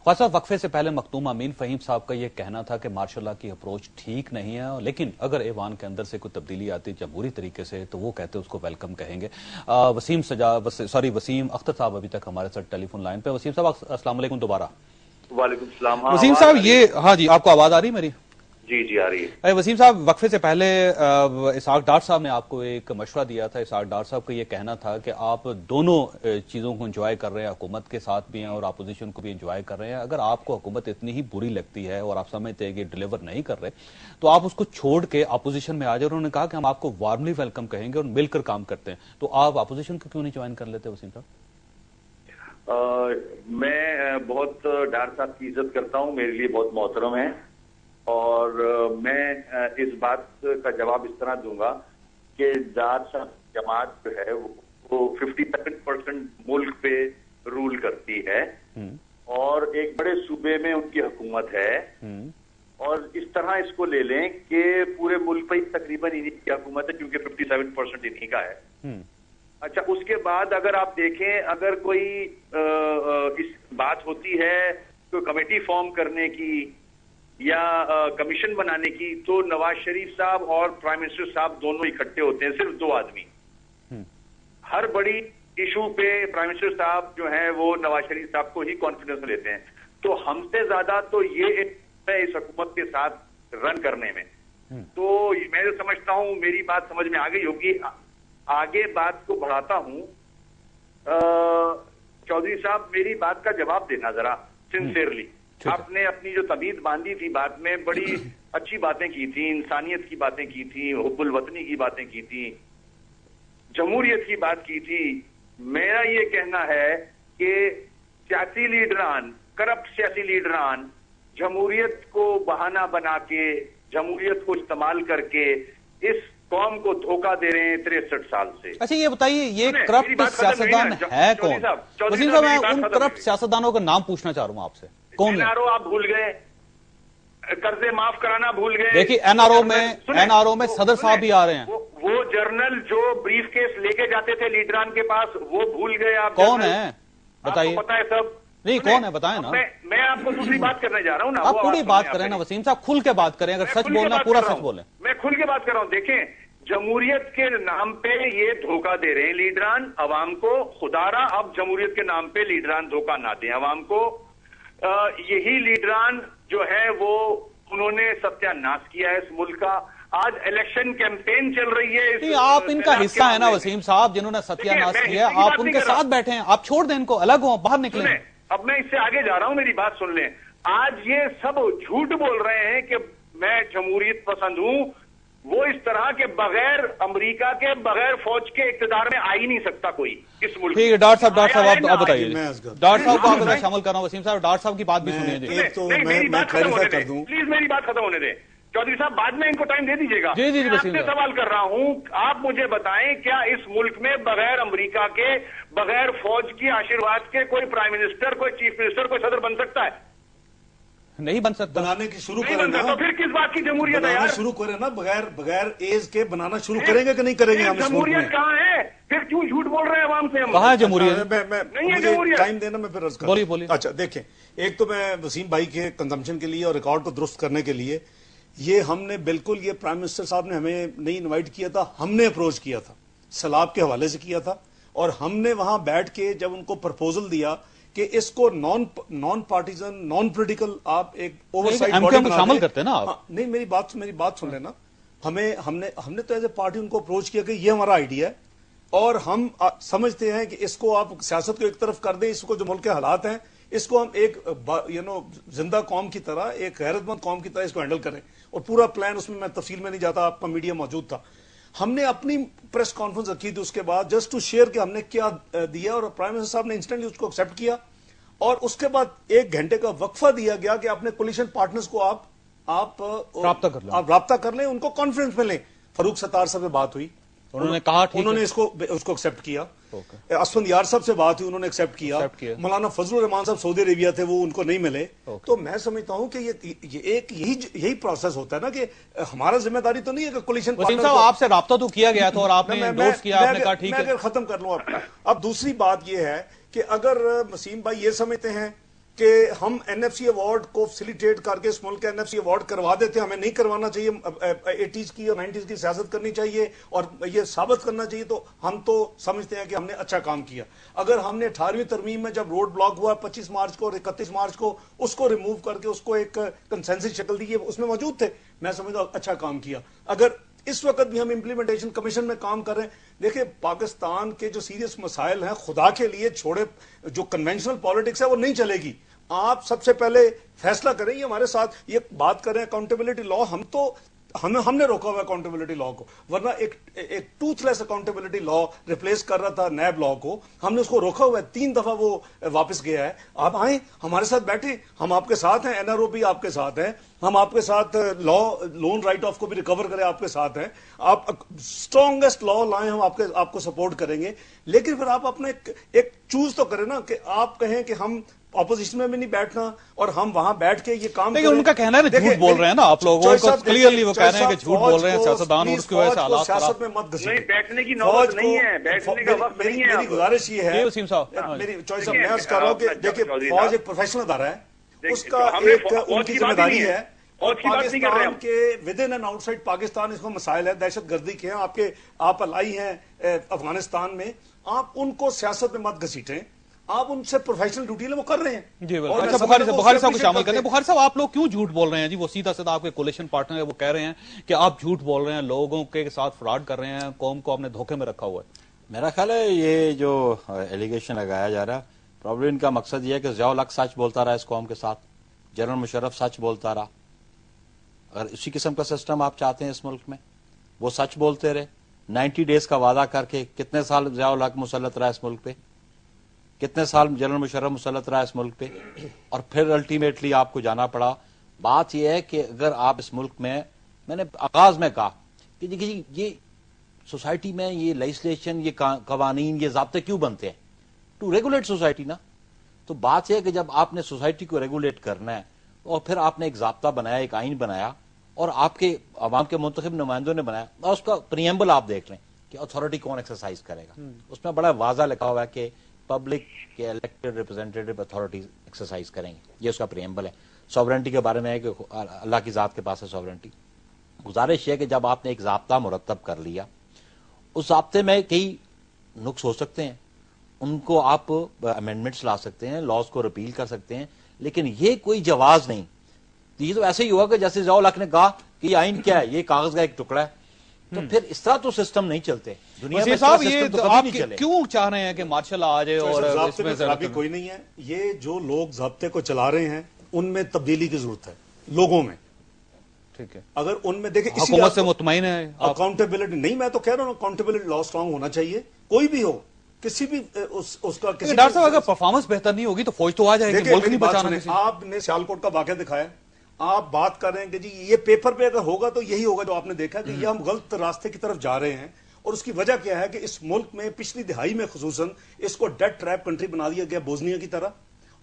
خواجہ صاحب، وقفے سے پہلے مختوم امین فہیم صاحب کا یہ کہنا تھا کہ مارشاء اللہ کی اپروچ ٹھیک نہیں ہے، لیکن اگر ایوان کے اندر سے کوئی تبدیلی آتی جمہوری طریقے سے تو وہ کہتے اس کو ویلکم کہیں گے۔ وسیم اختر صاحب ابھی تک ہمارے ساتھ ٹیلی فون لائن پہ۔ وسیم صاحب السلام علیکم دوبارہ۔ وعلیکم السلام۔ وسیم صاحب یہ ہاں جی، آپ کو آواز آ رہی میری؟ جی جی آ رہی ہے۔ وسیم صاحب، وقفے سے پہلے اسحاق ڈار صاحب نے آپ کو ایک مشورہ دیا تھا۔ اسحاق ڈار صاحب کا یہ کہنا تھا کہ آپ دونوں چیزوں کو انجوائے کر رہے ہیں، حکومت کے ساتھ بھی ہیں اور اپوزیشن کو بھی انجوائے کر رہے ہیں۔ اگر آپ کو حکومت اتنی ہی بری لگتی ہے اور آپ سمجھتے ہیں کہ ڈیلیور نہیں کر رہے تو آپ اس کو چھوڑ کے اپوزیشن میں آ جائے۔ انہوں نے کہا کہ ہم آپ کو وارملی ویلکم کہیں گے اور مل کر کام کرتے ہیں، تو آپ اپوزیشن کو کیوں نہیں جوائن کر لیتے وسیم صاحب؟ میں بہت ڈار صاحب کی عزت کرتا ہوں، میرے لیے بہت محترم ہے، اور میں اس بات کا جواب اس طرح دوں گا کہ ڈار صاحب جماعت جو ہے وہ 57% ملک پہ رول کرتی ہے اور ایک بڑے صوبے میں ان کی حکومت ہے، اور اس طرح اس کو لے لیں کہ پورے ملک پہ تقریباً انہی کی حکومت ہے کیونکہ 57% انہی کا ہے۔ اچھا، اس کے بعد اگر آپ دیکھیں، اگر کوئی اس بات ہوتی ہے کوئی کمیٹی فارم کرنے کی یا کمیشن بنانے کی، تو نواز شریف صاحب اور پرائم منسٹر صاحب دونوں اکٹھے ہوتے ہیں، صرف 2 آدمی۔ ہر بڑی ایشو پہ پرائم منسٹر صاحب جو ہیں وہ نواز شریف صاحب کو ہی کانفیڈنس لیتے ہیں، تو ہم سے زیادہ تو یہ ہے اس حکومت کے ساتھ رن کرنے میں۔ تو میں سمجھتا ہوں میری بات سمجھ میں آ گئی ہوگی، آگے بات کو بڑھاتا ہوں۔ چودھری صاحب، میری بات کا جواب دینا ذرا سنسیئرلی۔ آپ نے اپنی جو تمید باندھی تھی بات میں، بڑی اچھی باتیں کی تھیں، انسانیت کی باتیں کی تھیں، حب الوطنی کی باتیں کی تھیں، جمہوریت کی بات کی تھی۔ میرا یہ کہنا ہے کہ سیاسی لیڈران، کرپٹ سیاسی لیڈران جمہوریت کو بہانہ بنا کے، جمہوریت کو استعمال کر کے اس قوم کو دھوکہ دے رہے ہیں 63 سال سے۔ اچھا یہ بتائیے، یہ کرپٹ سیاستدان ہے کون؟ وسیم صاحب، میں ان کرپٹ سیاستدانوں کا نام پوچھنا چاہ رہا ہوں آپ سے، کون ہے؟ NRO آپ بھول گئے، قرضے معاف کرانا بھول گئے۔ دیکھیے NRO میں صدر صاحب بھی آ رہے ہیں۔ وہ جرنل جو بریف کیس لے کے جاتے تھے لیڈران کے پاس، وہ بھول گئے آپ؟ کون ہے بتائیے؟ پتا ہے سب؟ نہیں کون ہے بتائیں نا۔ میں آپ کو دوسری بات کرنے جا رہا ہوں نا۔ آپ پوری بات کریں نا وسیم صاحب، کھل کے بات کریں، اگر سچ بولنا پورا سچ بولیں۔ میں کھل کے بات کر رہا ہوں۔ دیکھیں، جمہوریت کے نام پہ یہ دھوکہ دے رہے ہیں لیڈران عوام کو۔ خدا را اب جمہوریت کے نام پہ لیڈران دھوکہ نہ دیں عوام کو۔ یہی لیڈران جو ہے وہ انہوں نے ستیہ ناش کیا ہے اس ملک کا۔ آج الیکشن کیمپین چل رہی ہے۔ آپ ان کا حصہ ہے نا وسیم صاحب، جنہوں نے ستیہ ناش کیا ہے، آپ ان کے ساتھ بیٹھے ہیں، آپ چھوڑ دیں ان کو، الگ ہوں، باہر نکلیں۔ اب میں اس سے آگے جا رہا ہوں، میری بات سن لیں۔ آج یہ سب جھوٹ بول رہے ہیں کہ میں جمہوریت پسند ہوں، وہ اس طرح کے بغیر امریکہ کے، بغیر فوج کے اقتدار میں آ ہی نہیں سکتا کوئی اس ملک۔ ٹھیک ہے ڈاکٹر صاحب آپ بتائیے۔ ڈاکٹر صاحب کو آپ میں شامل کر رہا ہوں۔ وسیم صاحب، ڈاکٹر صاحب کی بات بھی سنیے۔ میری بات ختم ہونے دیں پلیز، میری بات ختم ہونے دیں چودھری صاحب، بعد میں ان کو ٹائم دے دیجیے گا۔ جی جی آپ سے سوال کر رہا ہوں، آپ مجھے بتائیں کیا اس ملک میں بغیر امریکہ کے، بغیر فوج کی آشیرواد کے کوئی پرائم منسٹر، کوئی چیف منسٹر، کوئی صدر بن سکتا ہے؟ نہیں بن سکتا۔ بنانے کی شروع کریں نا، تو پھر کس بات کی جمہوریت ہے؟ شروع کریں نا، بغیر ایز کے بنانا شروع کریں گے کہ نہیں کریں گے؟ ہم جمہوریت کہاں ہے؟ پھر کیوں جھوٹ بول رہے ہیں عوام سے؟ کہاں ہے جمہوریت؟ مجھے ٹائم دینا، میں پھر عرض کروں۔ بولیے۔ اچھا دیکھیں، ایک تو میں وسیم بھائی کے کنزمپشن کے لیے اور ریکارڈ کو درست کرنے کے لیے، یہ ہم نے بالکل، یہ پرائم منسٹر صاحب نے ہمیں نہیں انوائٹ کیا تھا، ہم نے اپروچ کیا تھا، سیلاب کے حوالے سے کیا تھا، اور ہم نے وہاں بیٹھ کے جب ان کو پرپوزل دیا کہ اس کو نان پارٹیزن، نان پولیٹیکل آپ ایک اوور سائٹ باڈی بنا شامل کرتے ہیں نا آپ۔ نہیں، میری بات سن لینا۔ ہم نے تو ایز اے پارٹی ان کو اپروچ کیا کہ یہ ہمارا آئیڈیا ہے، اور ہم سمجھتے ہیں کہ اس کو آپ سیاست کو ایک طرف کر دیں، اس کو جو ملک کے حالات ہیں اس کو ہم ایک زندہ قوم کی طرح، ایک غیرت مند قوم کی طرح اس کو ہینڈل کریں، اور پورا پلان اس میں تفصیل میں نہیں جاتا، آپ کا میڈیا موجود تھا۔ ہم نے اپنی پریس کانفرنس رکھی تھی اس کے بعد، جسٹ ٹو شیئر کہ ہم نے کیا دیا، اور پرائم منسٹر صاحب نے انسٹنٹلی اس کو ایکسپٹ کیا، اور اس کے بعد 1 گھنٹے کا وقفہ دیا گیا کہ اپنے کولیشن پارٹنرز کو آپ رابطہ کر لیں، ان کو کانفرنس میں لیں۔ فاروق ستار صاحب سے بات ہوئی، انہوں نے کہا انہوں نے اس کو ایکسپٹ کیا۔ اسفند یار صاحب سے بات ہوئی، انہوں نے ایکسپٹ کیا۔ مولانا فضل الرحمان صاحب سعودی عربیہ تھے، وہ ان کو نہیں ملے۔ تو میں سمجھتا ہوں کہ یہ ایک یہی پروسیس ہوتا ہے نا، کہ ہمارا ذمہ داری تو نہیں ہے کہ کولیشن پارٹنر صاحب آپ سے رابطہ تو کیا گیا تھا اور آپ نے انڈورس کیا، آپ نے کہا ٹھیک ہے۔ میں اگر ختم کر لوں اب دوسری بات یہ ہے کہ اگر وسیم بھائی یہ سمجھتے ہیں کہ ہم NFC ایوارڈ کو فیسیلیٹیٹ کر کے اس ملک کے NFC ایوارڈ کروا دیتے ہیں. ہمیں نہیں کروانا چاہیے. 80s کی اور 90s کی سیاست کرنی چاہیے اور یہ ثابت کرنا چاہیے. تو ہم تو سمجھتے ہیں کہ ہم نے اچھا کام کیا. اگر ہم نے 18ویں ترمیم میں جب روڈ بلاک ہوا 25 مارچ کو اور 31 مارچ کو اس کو ریموو کر کے اس کو ایک کنسنسس شکل دی, اس میں موجود تھے, میں سمجھتا ہوں اچھا کام کیا. اگر اس وقت بھی ہم امپلیمنٹیشن کمیشن میں کام کر رہے ہیں, دیکھیں پاکستان کے جو سیریس مسائل ہیں خدا کے لیے چھوڑے, جو کنونشنل پالیٹکس ہے وہ نہیں چلے گی. آپ سب سے پہلے فیصلہ کریں, یہ ہمارے ساتھ یہ بات کریں اکاؤنٹیبلٹی لا, ہم نے روکا ہوا اکاؤنٹیبلٹی لا کو, ورنہ ایک ٹوتھ لیس اکاؤنٹیبلٹی لا ریپلیس کر رہا تھا نیب لا کو, ہم نے اس کو روکا ہوا ہے. 3 دفعہ وہ واپس گیا ہے. آپ آئیں ہمارے ساتھ بیٹھیں, ہم آپ کے ساتھ ہیں, NRO بھی آپ کے ساتھ ہیں, ہم آپ کے ساتھ لون رائٹ آف کو بھی ریکور کریں, آپ کے ساتھ ہیں. آپ اسٹرانگسٹ لا لائیں, ہم آپ کو سپورٹ کریں گے. لیکن پھر آپ اپنے ایک چوز تو کریں نا, کہ آپ کہیں کہ ہم اپوزیشن میں بھی نہیں بیٹھنا اور ہم وہاں بیٹھ کے یہ کام لیکن ان کا کہنا ہے جھوٹ بول رہے ہیں نا آپ لوگوں کو, کلیئرلی وہ کہہ رہے ہیں کہ جھوٹ بول رہے ہیں سیاستدان, اور اس کی وجہ سے حالات سیاست میں مت گھسیٹیں. نہیں, بیٹھنے کی نوبت نہیں ہے, بیٹھنے کا وقت نہیں ہے. میری گزارش یہ ہے, وسیم صاحب, میری چوائس میں عرض کر رہا ہوں کہ دیکھیں فوج ایک پروفیشنل ادارہ ہے, اس کا ایک ان کی ذمہ داری ہے, اور پاکستان کے within and outside Pakistan اس کو مسائل ہے, دہشت گردی کے ہیں, آپ الائی ہیں افغانستان میں, آپ ان کو سیاست میں مت گھسیٹیں. آپ ان سے پروفیشنل ڈیوٹی وہ کر رہے ہیں. جی بالکل. اچھا بخاری صاحب کو شامل کرتے ہیں. بخاری صاحب آپ لوگ کیوں جھوٹ بول رہے ہیں جی؟ وہ سیدھا سیدھا آپ کے کولیشن پارٹنر ہے, وہ کہہ رہے ہیں کہ آپ جھوٹ بول رہے ہیں, لوگوں کے ساتھ فراڈ کر رہے ہیں, قوم کو آپ نے دھوکے میں رکھا ہوا ہے. میرا خیال ہے یہ جو ایلیگیشن لگایا جا رہا ہے, پرابلی ان کا مقصد یہ ہے کہ ضیاء الحق سچ بولتا رہا اس قوم کے ساتھ, جنرل مشرف سچ بولتا رہا. اگر اسی قسم کا سسٹم آپ چاہتے ہیں اس ملک میں, وہ سچ بولتے رہے, 90 ڈیز کا وعدہ کر کے کتنے سال ضیاء الحق مسلط رہا اس ملک پہ, کتنے سال جنرل مشرف مسلط رہا اس ملک پہ, اور پھر الٹیمیٹلی آپ کو جانا پڑا. بات یہ ہے کہ اگر آپ اس ملک میں نے آغاز میں کہا کہ یہ سوسائٹی میں یہ لیجسلیشن, یہ قوانین, یہ ضابطے کیوں بنتے ہیں؟ ٹو ریگولیٹ سوسائٹی نا. تو بات یہ ہے کہ جب آپ نے سوسائٹی کو ریگولیٹ کرنا ہے اور پھر آپ نے ایک ضابطہ بنایا, ایک آئین بنایا, اور آپ کے عوام کے منتخب نمائندوں نے بنایا, اور اس کا پریمبل آپ دیکھ لیں کہ اتھارٹی کون ایکسرسائز کرے گا. اس میں بڑا واضح لکھا ہوا ہے کہ پبلک کے الیکٹڈ ریپرزینٹیٹو اتھارٹیز ایکسرسائز کریں گے. یہ اس کا پریمبل ہے. سوورنٹی کے بارے میں ہے کہ اللہ کی ذات کے پاس ہے سوورنٹی. گزارش یہ کہ جب آپ نے ایک ضابطہ مرتب کر لیا, اس ضابطے میں کئی نقص ہو سکتے ہیں, ان کو آپ امینڈمنٹس لا سکتے ہیں, لاز کو رپیل کر سکتے ہیں, لیکن یہ کوئی جواز نہیں. یہ تو ایسے ہی ہوا کہ جیسے ضیاء الحق نے کہا کہ یہ آئین کیا ہے, یہ کاغذ کا ایک ٹکڑا ہے. تو پھر اس طرح تو سسٹم نہیں چلتے دنیا میں. صاحب یہ آپ کیوں چاہ رہے ہیں کہ مارشل آ جائے؟ اور اس میں خرابی کوئی نہیں ہے. یہ جو لوگ ضابطے کو چلا رہے ہیں ان میں تبدیلی کی ضرورت ہے, لوگوں میں. ٹھیک ہے, اگر ان میں دیکھیں حکومت سے مطمئن ہے اکاؤنٹیبلٹی نہیں, میں تو کہہ رہا ہوں اکاؤنٹیبلٹی لا اسٹرانگ ہونا چاہیے, کوئی بھی ہو, کسی بھی اس کا. ڈاکٹر صاحب اگر پرفارمنس بہتر نہیں ہوگی تو فوج تو آ جائے گی, ملک نہیں بچانا. آپ نے سیالکوٹ کا واقعہ دکھایا, آپ بات کر رہے ہیں کہ جی یہ پیپر پہ اگر ہوگا تو یہی ہوگا جو آپ نے دیکھا کہ یہ ہم غلط راستے کی طرف جا رہے ہیں. اور اس کی وجہ کیا ہے کہ اس ملک میں پچھلی دہائی میں خصوصاً اس کو ڈیٹ ٹریپ کنٹری بنا دیا گیا بوزنیا کی طرح,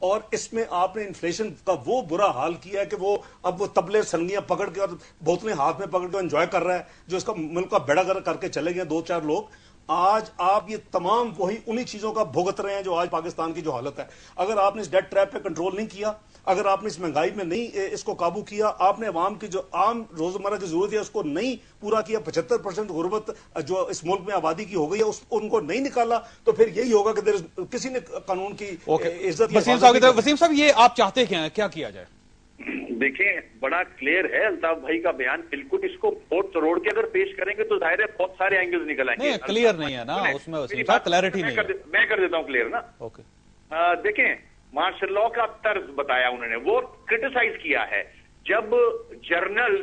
اور اس میں آپ نے انفلیشن کا وہ برا حال کیا ہے کہ وہ اب وہ تبلے سنگیاں پکڑ کے اور بوتلیں ہاتھ میں پکڑ کے انجوائے کر رہا ہے, جو اس کا ملک کا بیڑا گر کر کے چلے گئے 2-4 لوگ. آج آپ یہ تمام وہی انہی چیزوں کا بھگت رہے ہیں جو آج پاکستان کی جو حالت ہے. اگر آپ نے اس ڈیٹ ٹریپ پہ کنٹرول نہیں کیا, اگر آپ نے اس مہنگائی میں نہیں اس کو قابو کیا, آپ نے عوام کی جو عام روزمرہ کی ضرورت ہے اس کو نہیں پورا کیا, 75% غربت جو اس ملک میں آبادی کی ہو گئی ہے ان کو نہیں نکالا, تو پھر یہی ہوگا کہ کسی نے قانون کی عزت. وسیم صاحب یہ آپ چاہتے کیا کیا جائے؟ دیکھیں بڑا کلیئر ہے الطاف بھائی کا بیان, بالکل اس کو بہت توڑ کے اگر پیش کریں گے تو ظاہر ہے بہت سارے اینگلز نکل آئیں گے. کلیئر نہیں ہے نا اس میں کلیئرٹی نہیں ہے. میں کر دیتا ہوں کلیئر نا. دیکھیں مارشل لا کا طرز بتایا انہوں نے, وہ کرٹیسائز کیا ہے. جب جرنل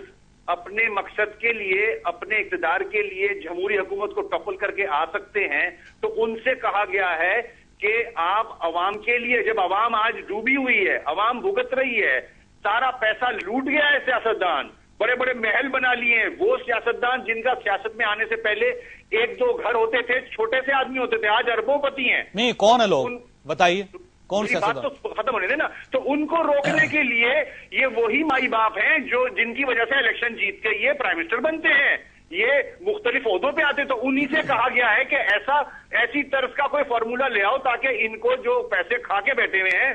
اپنے مقصد کے لیے, اپنے اقتدار کے لیے جمہوری حکومت کو ٹپل کر کے آ سکتے ہیں, تو ان سے کہا گیا ہے کہ آپ عوام کے لیے, جب عوام آج ڈوبی ہوئی ہے, عوام بھگت رہی ہے, سارا پیسہ لوٹ گیا ہے سیاستدان, بڑے بڑے محل بنا لیے ہیں, وہ سیاستدان جن کا سیاست میں آنے سے پہلے 1-2 گھر ہوتے تھے, چھوٹے سے آدمی ہوتے تھے, آج اربوں پتی ہیں. نہیں کون ہے لوگ بتائیے, کون سی بات تو ختم ہونے دے نا. تو ان کو روکنے کے لیے یہ وہی مائی باپ ہیں جو جن کی وجہ سے الیکشن جیت کے یہ پرائم منسٹر بنتے ہیں, یہ مختلف عہدوں پہ آتے, تو انہی سے کہا گیا ہے کہ ایسی طرز کا کوئی فارمولا لے آؤ تاکہ ان کو جو پیسے کھا کے بیٹھے ہوئے ہیں